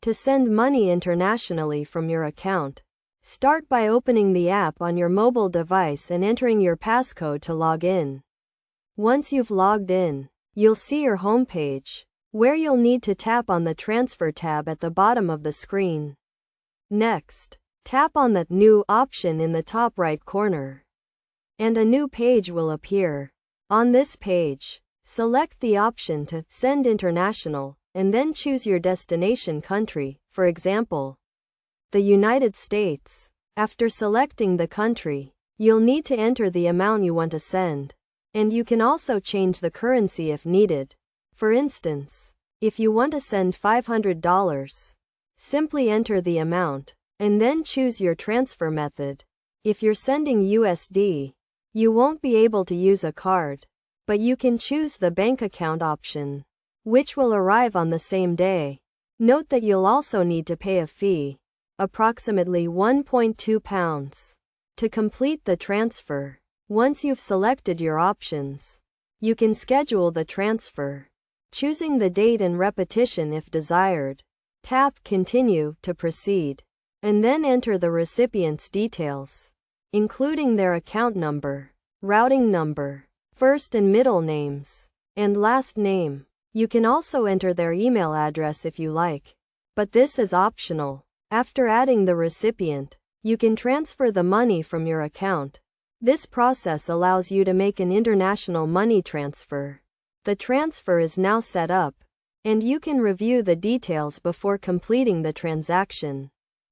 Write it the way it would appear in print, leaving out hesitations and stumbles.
To send money internationally from your account, start by opening the app on your mobile device and entering your passcode to log in. Once you've logged in, you'll see your home page, where you'll need to tap on the Transfer tab at the bottom of the screen. Next, tap on the New option in the top right corner, and a new page will appear. On this page, select the option to Send International, and then choose your destination country, for example, the United States. After selecting the country, you'll need to enter the amount you want to send, and you can also change the currency if needed. For instance, if you want to send $500, simply enter the amount, and then choose your transfer method. If you're sending USD, you won't be able to use a card, but you can choose the bank account option, which will arrive on the same day. Note that you'll also need to pay a fee, approximately £1.2, to complete the transfer. Once you've selected your options, you can schedule the transfer, choosing the date and repetition if desired. Tap Continue to proceed, and then enter the recipient's details, including their account number, routing number, first and middle names, and last name. You can also enter their email address if you like, but this is optional. After adding the recipient, you can transfer the money from your account. This process allows you to make an international money transfer. The transfer is now set up, and you can review the details before completing the transaction.